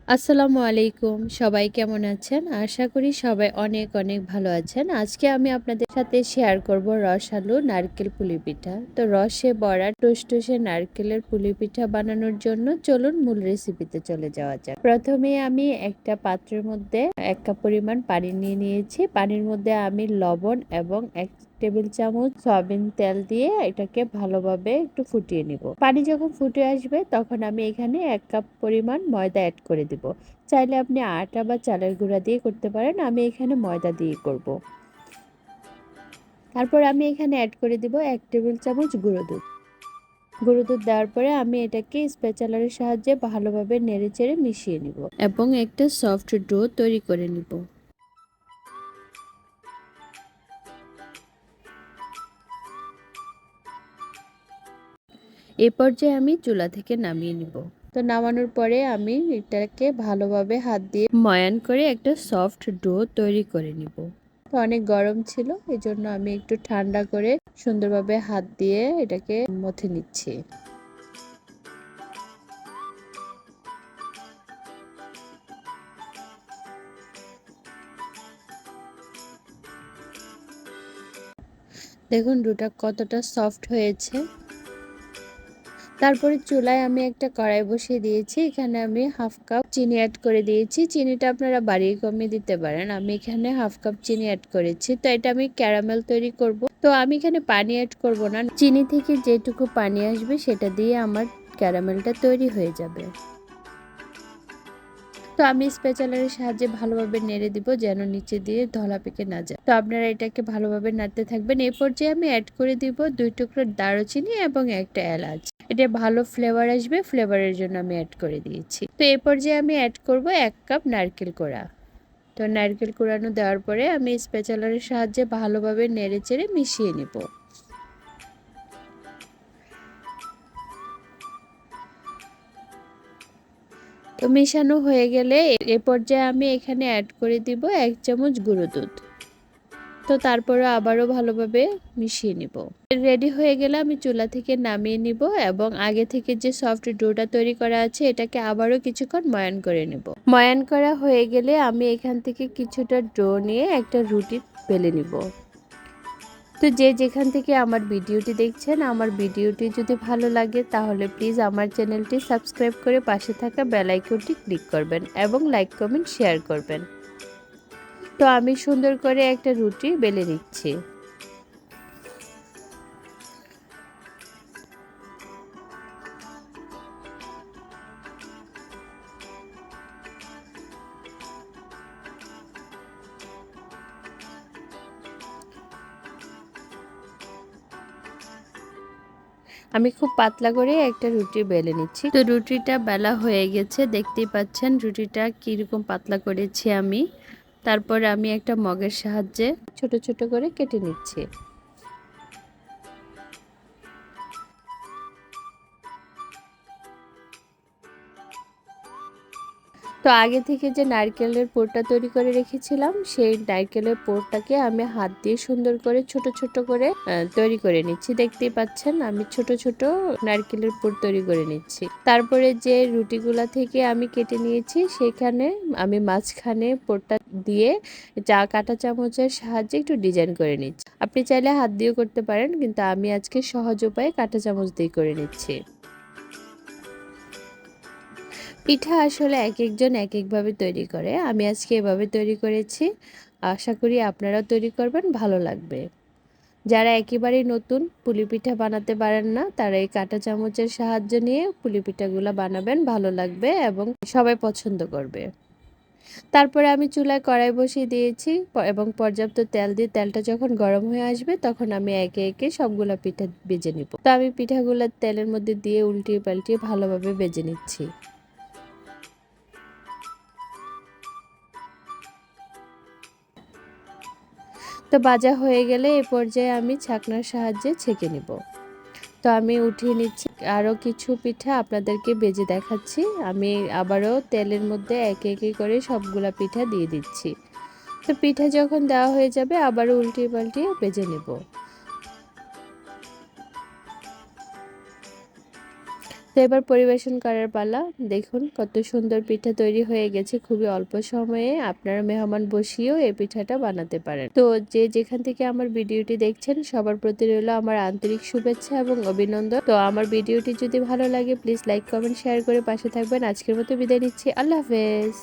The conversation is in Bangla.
আসসালামু আলাইকুম। সবাই কেমন আছেন? আশা করি সবাই অনেক অনেক ভালো আছেন। আজকে আমি আপনাদের সাথে শেয়ার করব রসালো নারকেল পুলি পিঠা। তো রসে ভরা টুসটুসে নারকেলের পুলি পিঠা বানানোর জন্য চলুন মূল রেসিপিতে চলে যাওয়া যাক। প্রথমে আমি একটা পাত্রের মধ্যে ১ কাপ পরিমাণ পানি নিয়ে নিয়েছি। পানির মধ্যে আমি লবণ এবং ১ টেবিল চামচ সয়াবিন তেল দিয়ে এটাকে ভালোভাবে একটু ফুটিয়ে নিব। পানি যখন ফুটে আসবে তখন আমি এখানে ১ কাপ পরিমাণ ময়দা অ্যাড করে দিব। চাইলে আপনি আটা বা চালের গুঁড়া দিয়ে করতে পারেন, আমি এখানে ময়দা দিয়ে করব। তারপর আমি এখানে অ্যাড করে দিব ১ টেবিল চামচ গুঁড়ো দুধ। গুঁড়ো দুধ দেওয়ার পরে আমি এটাকে স্প্যাচুলার সাহায্যে ভালোভাবে নেড়েচেড়ে মিশিয়ে নিব এবং একটা সফট ডো তৈরি করে নিব। এ পর্যায়ে আমি চুলা থেকে নামিয়ে নিব। তো নামানোর পরে আমি এটাকে ভালোভাবে হাত দিয়ে ময়ান করে একটা সফট ডো তৈরি করে নিব। তো অনেক গরম ছিল, এজন্য আমি একটু ঠান্ডা করে সুন্দরভাবে হাত দিয়ে এটাকে মথে নিচ্ছি। দেখুন ডোটা কতটা সফট হয়েছে। তারপরে চুলায় আমি একটা কড়াই বসিয়ে দিয়েছি। এখানে আমি 1/2 কাপ চিনি অ্যাড করে দিয়েছি। চিনিটা আপনারা বাড়িয়ে কমিয়ে দিতে পারেন। আমি এখানে 1/2 কাপ চিনি অ্যাড করেছি। তো এটা আমি ক্যারামেল তৈরি করব। তো আমি এখানে পানি অ্যাড করব না। চিনি থেকে যেটুকু পানি আসবে সেটা দিয়ে আমার ক্যারামেলটা তৈরি হয়ে যাবে। তো আমি স্প্যাচুলার সাহায্যে ভালোভাবে নেড়ে দিব যেন নিচে দিয়ে ধলা পেকে না যায়। তো আপনারা এটাকে ভালোভাবে নাড়তে থাকবেন। এই পর্যায়ে আমি অ্যাড করে দিব 2 টুকরো দারুচিনি এবং একটা এলাচ। এটা ভালো ফ্লেভার আসবে, ফ্লেভারের জন্য আমি অ্যাড করে দিয়েছি। তো এই পর্যায়ে আমি অ্যাড করব 1 কাপ নারকেল কোড়া। তো নারকেল কোড়ানো দেওয়ার পরে আমি স্প্যাচুলার সাহায্যে ভালোভাবে নেড়েচেড়ে মিশিয়ে নিব। তো মেশানো হয়ে গেলে এ পর্যায়ে আমি এখানে অ্যাড করে দিব 1 চামচ গুঁড়ো দুধ। তো তারপরে আবারও ভালোভাবে মিশিয়ে নিব। রেডি হয়ে গেলে আমি চুলা থেকে নামিয়ে নিব এবং আগে থেকে যে সফট ডোটা তৈরি করা আছে এটাকে আবারও কিছুক্ষণ ময়ান করে নেব। ময়ান করা হয়ে গেলে আমি এখান থেকে কিছুটা ডো নিয়ে একটা রুটি বেলে নিব। তো যে যেখান থেকে আমার ভিডিওটি দেখছেন, আমার ভিডিওটি যদি ভালো লাগে তাহলে প্লিজ আমার চ্যানেলটি সাবস্ক্রাইব করে পাশে থাকা বেল আইকনটি ক্লিক করবেন এবং লাইক কমেন্ট শেয়ার করবেন। তো আমি সুন্দর করে একটা রুটি বেলে নিচ্ছি। আমি খুব পাতলা করে একটা রুটি বেলে নিচ্ছি। তো রুটিটা বেলা হয়ে গেছে, দেখতেই পাচ্ছেন রুটিটা কিরকম পাতলা করেছি আমি। তারপর আমি একটা মগের সাহায্যে ছোট ছোট করে কেটে নিচ্ছি। তো আগে থেকে যে নারকেলের পুরটা তৈরি করে রেখেছিলাম সেই নারকেলের পুরটাকে আমি হাত দিয়ে সুন্দর করে ছোট ছোট করে তৈরি করে নিচ্ছি। দেখতেই পাচ্ছেন আমি ছোট ছোট নারকেলের পুর তৈরি করে নিচ্ছি। তারপরে যে রুটিগুলা থেকে আমি কেটে নিয়েছি সেখানে আমি মাঝখানে পুরটা দিয়ে কাঁটা চামচের সাহায্যে একটু ডিজাইন করে নিচ্ছি। আপনি চাইলে হাত দিয়েও করতে পারেন, কিন্তু আমি আজকে সহজ উপায়ে কাঁটা চামচ দিয়ে করে নিচ্ছি। পিঠা আসলে একেকজন একেকভাবে তৈরি করে। আমি আজকে এভাবে তৈরি করেছি। আশা করি আপনারাও তৈরি করবেন, ভালো লাগবে। যারা একেবারেই নতুন পুলি পিঠা বানাতে পারেন না, তারা এই কাঁটা চামচের সাহায্য নিয়ে পুলি পিঠাগুলো বানাবেন, ভালো লাগবে এবং সবাই পছন্দ করবে। তারপরে আমি চুলায় কড়াই বসিয়ে দিয়েছি এবং পর্যাপ্ত তেল দিয়ে তেলটা যখন গরম হয়ে আসবে তখন আমি একে একে সবগুলা পিঠা ভেজে নিব। তো আমি পিঠাগুলো তেলের মধ্যে দিয়ে উল্টিয়ে পাল্টিয়ে ভালোভাবে ভেজে নিচ্ছি। তো ভাজা হয়ে গেলে এ পর্যায়ে আমি ছাঁকনার সাহায্যে ছেঁকে নিব। তো আমি উঠিয়ে নিচ্ছি। আরও কিছু পিঠা আপনাদেরকে ভেজে দেখাচ্ছি। আমি আবারও তেলের মধ্যে একে একে করে সবগুলা পিঠা দিয়ে দিচ্ছি। তো পিঠা যখন দেওয়া হয়ে যাবে আবারও উল্টিয়ে পাল্টিয়ে ভেজে নেব। তো এবার পরিবেশন করার পালা। দেখুন কত সুন্দর পিঠা তৈরি হয়ে গেছে খুবই অল্প সময়ে। আপনারা মেহমান বসিয়েও এই পিঠাটা বানাতে পারেন। তো যে যেখান থেকে আমার ভিডিওটি দেখছেন সবার প্রতি রইল আমার আন্তরিক শুভেচ্ছা এবং অভিনন্দন। তো আমার ভিডিওটি যদি ভালো লাগে প্লিজ লাইক কমেন্ট শেয়ার করে পাশে থাকবেন। আজকের মতো বিদায় নিচ্ছি। আল্লাহ হাফেজ।